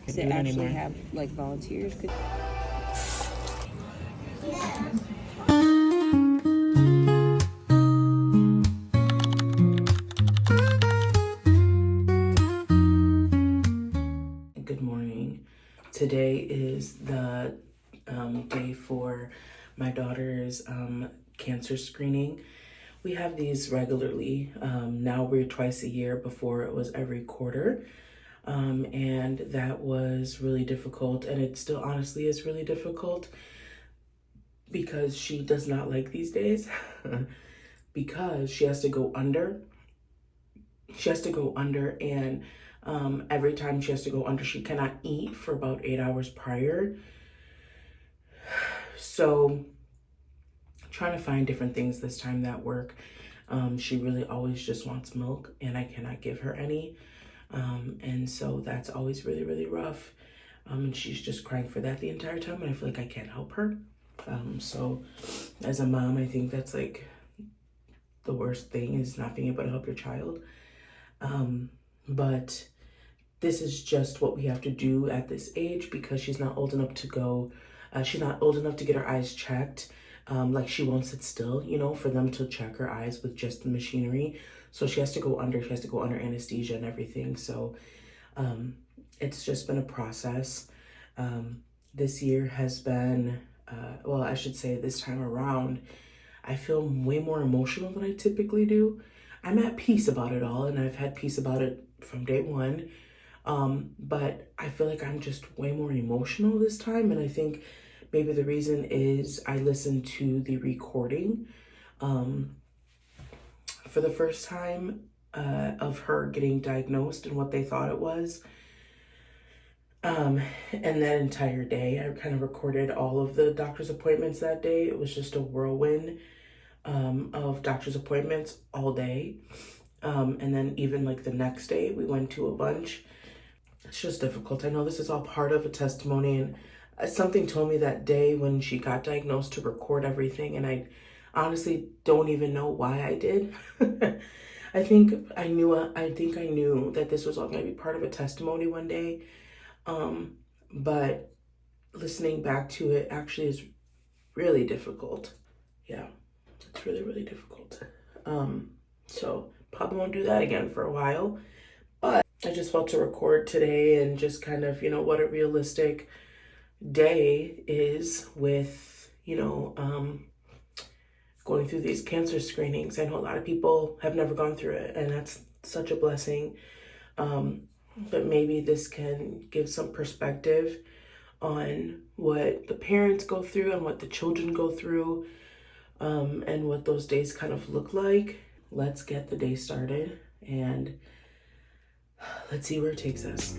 Does it actually have like volunteers? Good morning. Today is the day for my daughter's cancer screening. We have these regularly. Now we're twice a year. Before it was every quarter. And that was really difficult. And it still honestly is really difficult because she does not like these days because she has to go under. She has to go under and every time she has to go under, she cannot eat for about 8 hours prior. So trying to find different things this time that work. She really always just wants milk and I cannot give her any. And so that's always really, really rough. And she's just crying for that the entire time and I feel like I can't help her. So as a mom, I think that's like the worst thing is not being able to help your child. But this is just what we have to do at this age because she's not old enough to go, she's not old enough to get her eyes checked. Like she won't sit still, you know, for them to check her eyes with just the machinery. So she has to go under anesthesia and everything. So it's just been a process. This year has been, well, I should say this time around, I feel way more emotional than I typically do. I'm at peace about it all and I've had peace about it from day one. But I feel like I'm just way more emotional this time. And I think maybe the reason is I listened to the recording for the first time of her getting diagnosed and what they thought it was. And that entire day, I kind of recorded all of the doctor's appointments that day. It was just a whirlwind of doctor's appointments all day. And then even like the next day, we went to a bunch. It's just difficult. I know this is all part of a testimony and something told me that day when she got diagnosed to record everything. And I honestly don't even know why I did. I think I knew that this was all going to be part of a testimony one day. But listening back to it actually is really difficult. Yeah, it's really, really difficult. So probably won't do that again for a while, but I just felt to record today and just kind of, you know, what a realistic day is with, you know, going through these cancer screenings. I know a lot of people have never gone through it and that's such a blessing. But maybe this can give some perspective on what the parents go through and what the children go through, and what those days kind of look like. Let's get the day started and let's see where it takes us.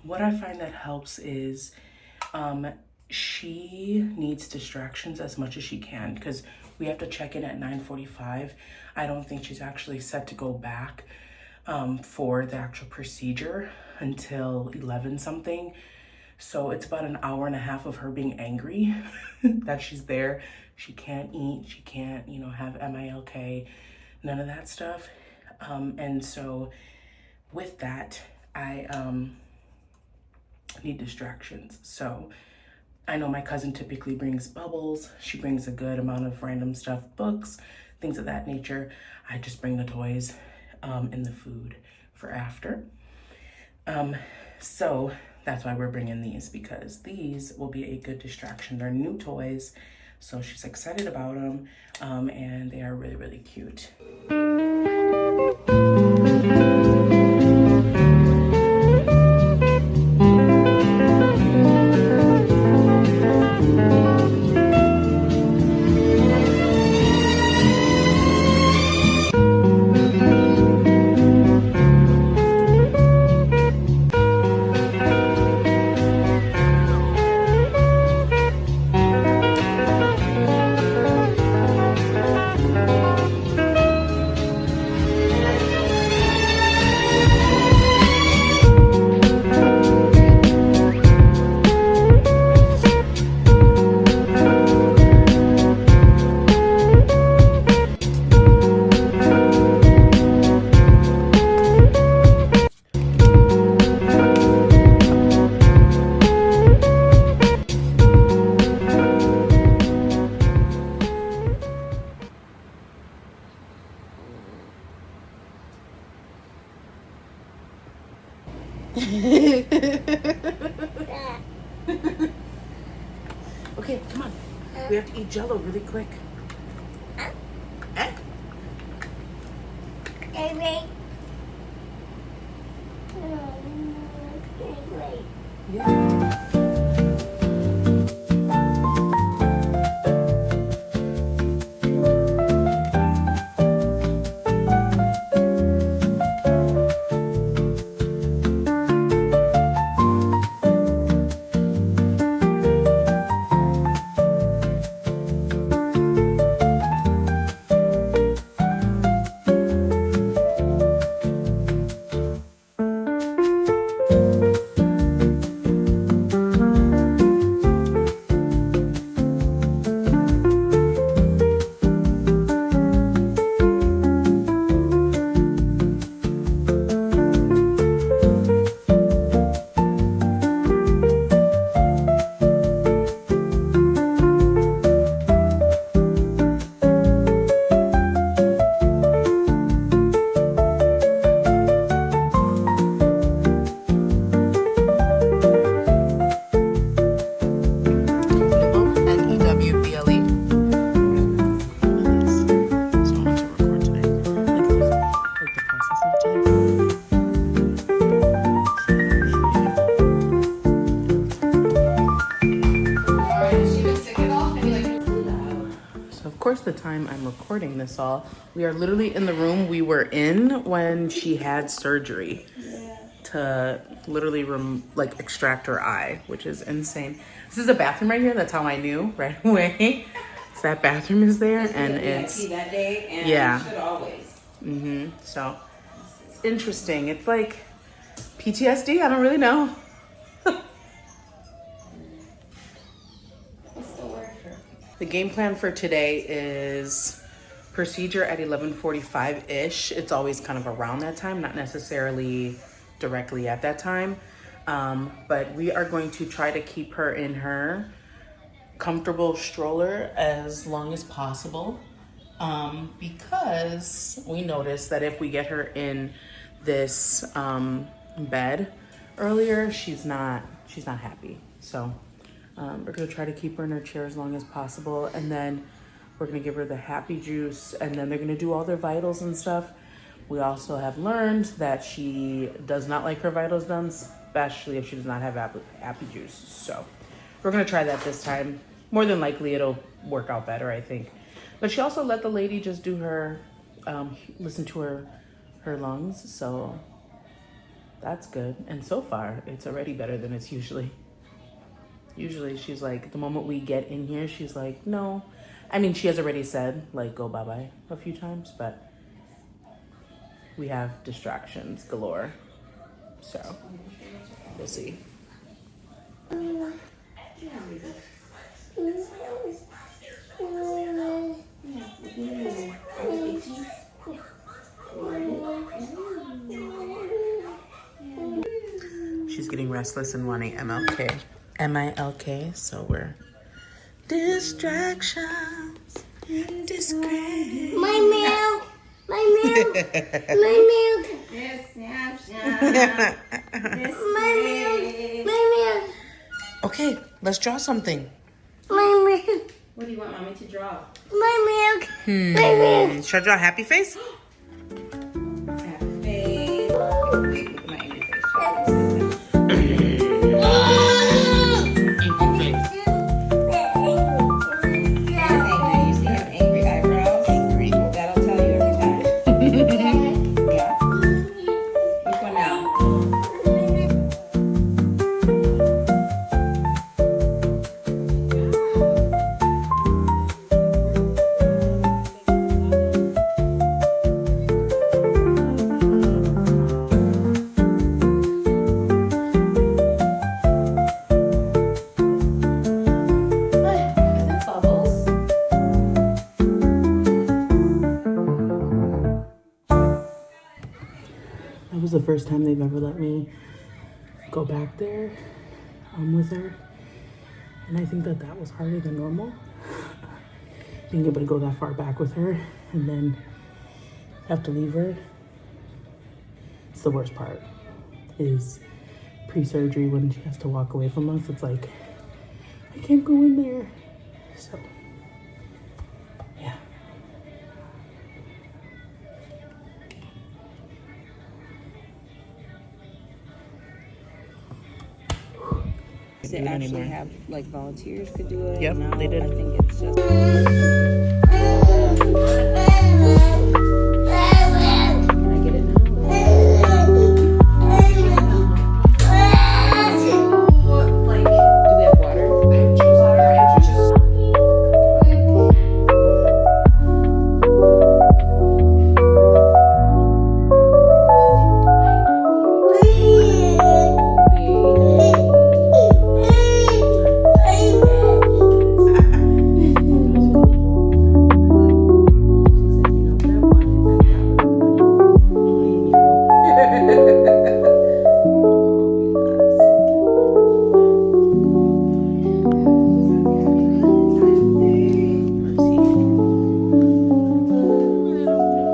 What I find that helps is she needs distractions as much as she can because we have to check in at 9:45. I don't think she's actually set to go back for the actual procedure until 11 something. So it's about an hour and a half of her being angry that she's there. She can't eat, she can't, you know, have MILK, none of that stuff. And so with that, I need distractions. So I know my cousin typically brings bubbles. She brings a good amount of random stuff, books, things of that nature. I just bring the toys and the food for after. So that's why we're bringing these, because these will be a good distraction. They're new toys, so she's excited about them, and they are really, really cute. Okay, come on. We have to eat Jell-O really quick. Eh? Yeah. Of course, the time I'm recording this all, we are literally in the room we were in when she had surgery to literally extract her eye, which is insane. This is a bathroom right here. That's how I knew right away. So that bathroom is there, and it's that day, and yeah. should always. So it's interesting. It's like PTSD. I don't really know. The game plan for today is procedure at 11:45-ish. It's always kind of around that time, not necessarily directly at that time. But we are going to try to keep her in her comfortable stroller as long as possible. Because we noticed that if we get her in this bed earlier, she's not happy. So we're gonna try to keep her in her chair as long as possible, and then we're gonna give her the happy juice, and then they're gonna do all their vitals and stuff. We also have learned that she does not like her vitals done, especially if she does not have happy juice. So we're gonna try that this time. More than likely it'll work out better, I think. But she also let the lady just do her, listen to her lungs, so that's good. And so far, it's already better than it's usually. Usually she's like, the moment we get in here, she's like, no. I mean, she has already said, like, go bye-bye a few times, but we have distractions galore. So, we'll see. She's getting restless and wanting MLK. MILK, so we're distractions. Disgrace. My milk. My milk. My milk. My milk. My milk. Okay, let's draw something. My milk. What do you want mommy to draw? My milk. My milk. Should I draw a happy face? Happy face. Wait, look at my angry face. Angry. You see him angry eyebrows? Angry. That'll tell you every time. Yeah. Which one now? Is it bubbles? That was the first time they've ever let me go back there with her. And I think that that was harder than normal. Being able to go that far back with her and then have to leave her. It's the worst part. Is pre-surgery when she has to walk away from us. It's like, I can't go in there. So, yeah. They actually have like volunteers could do it. Yep, No, they did. I think it's just. My Can I get it now? Like, do we have water? I have juice. Water and juice.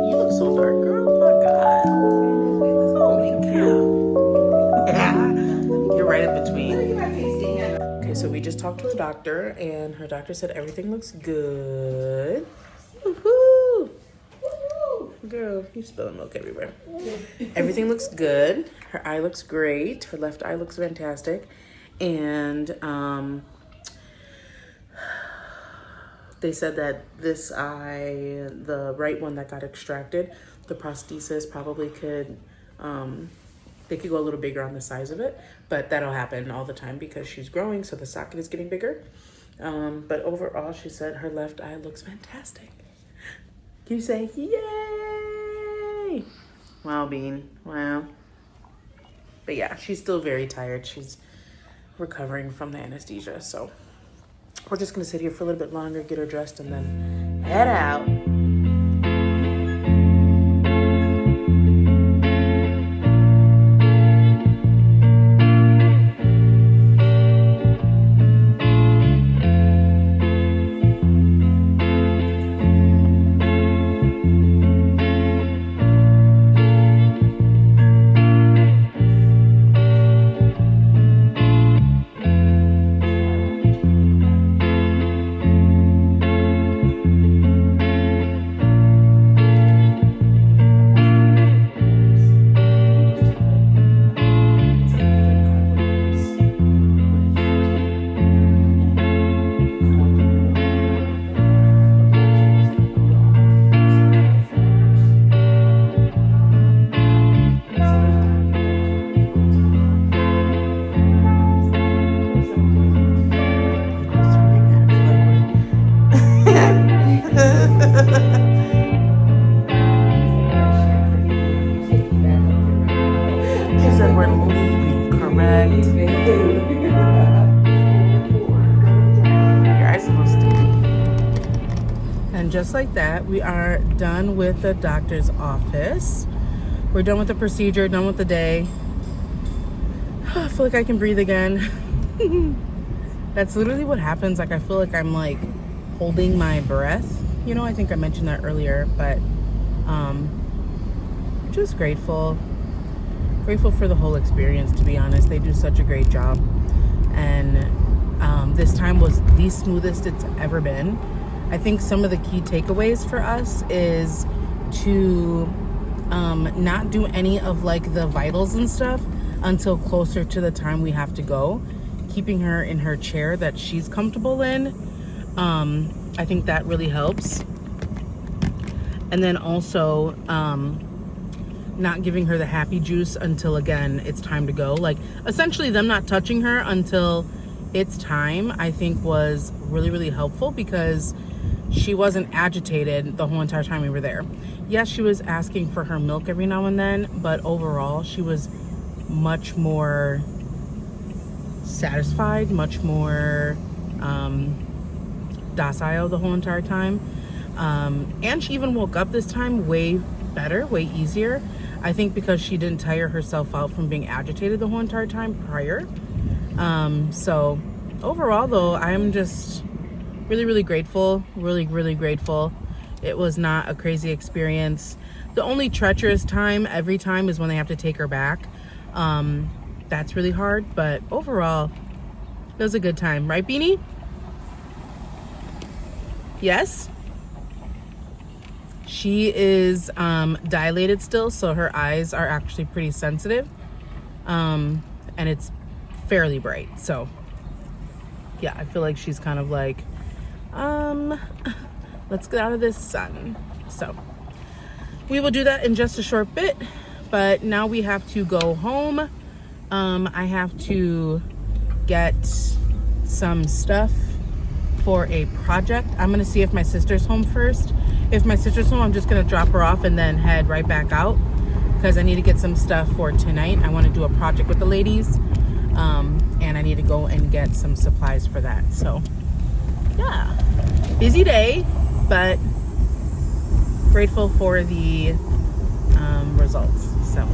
You look so dark, girl. Oh my god. Holy cow. You're right in between. Okay, so we just talked to her doctor, and her doctor said everything looks good. Woohoo! Girl, you spilling milk everywhere. Everything looks good. Her eye looks great. Her left eye looks fantastic. And they said that this eye, the right one that got extracted, the prosthesis probably could, they could go a little bigger on the size of it, but that'll happen all the time because she's growing, so the socket is getting bigger. But overall, she said her left eye looks fantastic. Can you say, yay? Wow, Bean, wow. But yeah, she's still very tired. She's recovering from the anesthesia, so we're just gonna sit here for a little bit longer, get her dressed, and then head out. correct. Your eyes are a little sticky. And just like that, we are done with the doctor's office. We're done with the procedure, done with the day. I feel like I can breathe again. That's literally what happens. Like, I feel like I'm like holding my breath. You know, I think I mentioned that earlier, but just grateful for the whole experience, to be honest. They do such a great job, and this time was the smoothest it's ever been. I think some of the key takeaways for us is to not do any of like the vitals and stuff until closer to the time we have to go, keeping her in her chair that she's comfortable in. I think that really helps. And then also not giving her the happy juice until, again, it's time to go. Like, essentially them not touching her until it's time, I think was really, really helpful, because she wasn't agitated the whole entire time we were there. Yes, she was asking for her milk every now and then, but overall she was much more satisfied, much more docile the whole entire time. And she even woke up this time way better, way easier. I think because she didn't tire herself out from being agitated the whole entire time prior. So overall though, I'm just really, really grateful. Really, really grateful. It was not a crazy experience. The only treacherous time every time is when they have to take her back. That's really hard, but overall it was a good time. Right, Beanie? Yes? She is dilated still, so her eyes are actually pretty sensitive. And it's fairly bright. So yeah, I feel like she's kind of like, let's get out of this sun. So we will do that in just a short bit, but now we have to go home. I have to get some stuff for a project. I'm gonna see if my sister's home first. If my sister's home, I'm just gonna drop her off and then head right back out, because I need to get some stuff for tonight. I want to do a project with the ladies, and I need to go and get some supplies for that. So yeah, busy day, but grateful for the results. So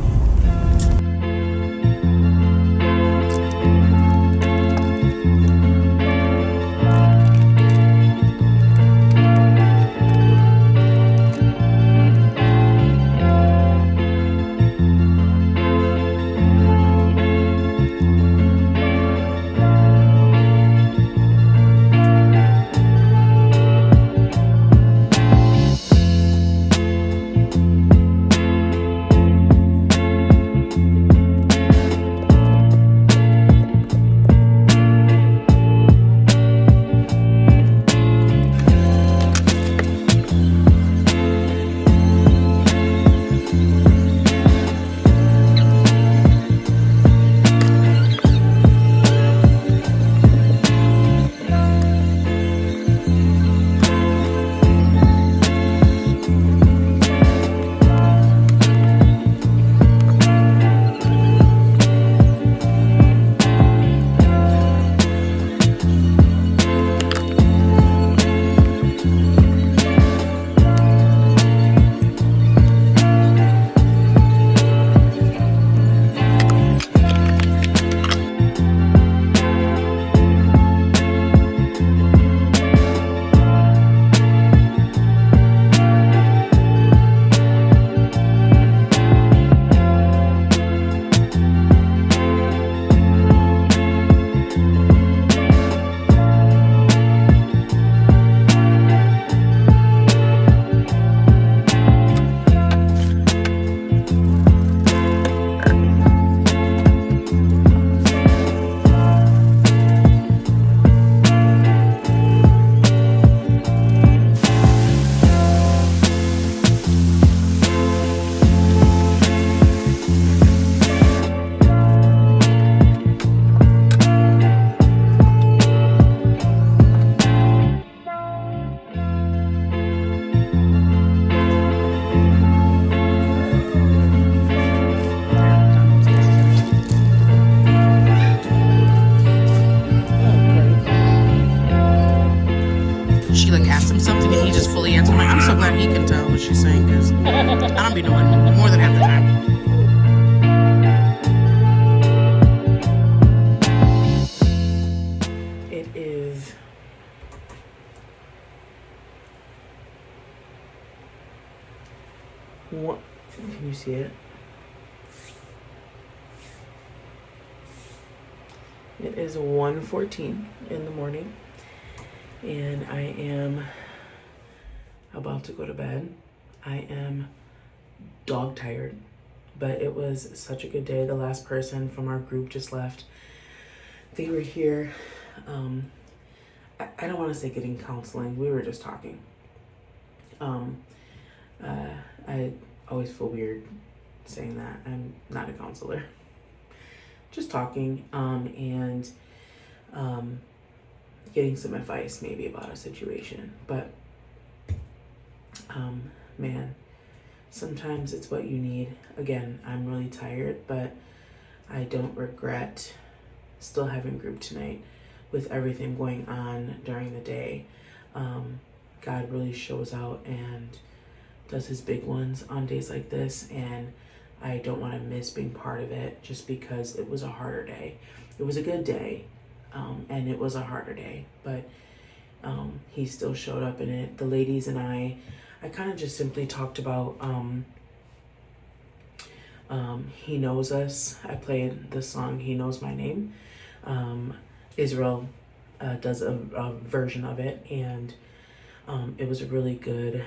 mom be knowing more than half the time. It is what? Can you see it? It is 1:14 in the morning, and I am about to go to bed. I am dog tired, but it was such a good day. The last person from our group just left. They were here. I don't want to say getting counseling. We were just talking. I always feel weird saying that. I'm not a counselor. Just talking, and getting some advice maybe about a situation. But man, sometimes it's what you need. Again, I'm really tired, but I don't regret still having group tonight with everything going on during the day. God really shows out and does his big ones on days like this, and I don't want to miss being part of it just because it was a harder day. It was a good day, and it was a harder day, but he still showed up in it. The ladies and I kind of just simply talked about He Knows Us. I played the song He Knows My Name. Israel does a version of it, and it was really good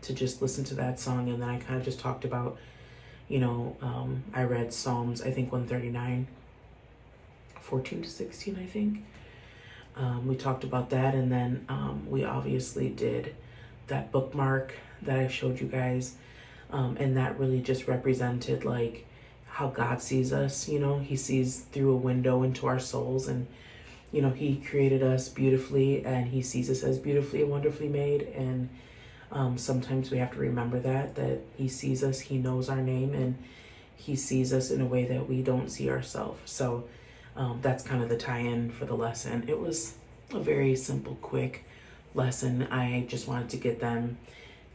to just listen to that song. And then I kind of just talked about, I read Psalms, I think 139, 14 to 16, I think. We talked about that, and then we obviously did that bookmark that I showed you guys, and that really just represented like how God sees us. He sees through a window into our souls, and he created us beautifully, and he sees us as beautifully and wonderfully made. And sometimes we have to remember that he sees us, he knows our name, and he sees us in a way that we don't see ourselves. So that's kind of the tie-in for the lesson. It was a very simple, quick lesson. I just wanted to get them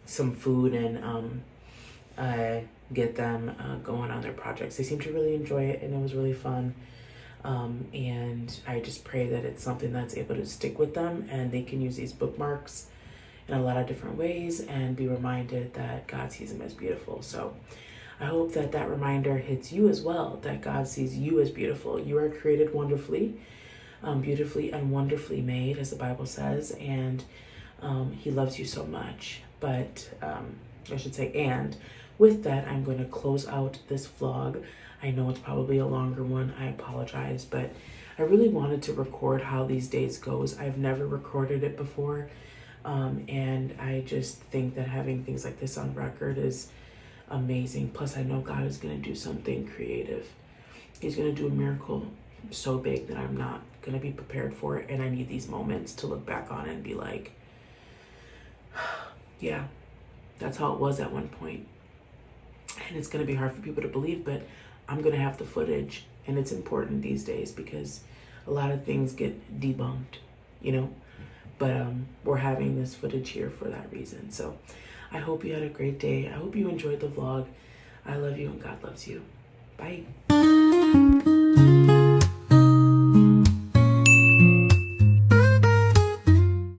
some food and get them going on their projects. They seemed to really enjoy it, and it was really fun. And I just pray that it's something that's able to stick with them, and they can use these bookmarks in a lot of different ways and be reminded that God sees them as beautiful. So I hope that reminder hits you as well, that God sees you as beautiful. You are created wonderfully, beautifully and wonderfully made, as the Bible says, and he loves you so much. But I should say, and with that, I'm going to close out this vlog. I know it's probably a longer one. I apologize, but I really wanted to record how these days goes. I've never recorded it before. And I just think that having things like this on record is amazing. Plus, I know God is going to do something creative. He's going to do a miracle so big that I'm not going to be prepared for it. And I need these moments to look back on and be like, yeah, that's how it was at one point. And it's going to be hard for people to believe, but I'm going to have the footage. And it's important these days because a lot of things get debunked, But we're having this footage here for that reason. So I hope you had a great day. I hope you enjoyed the vlog. I love you and God loves you. Bye.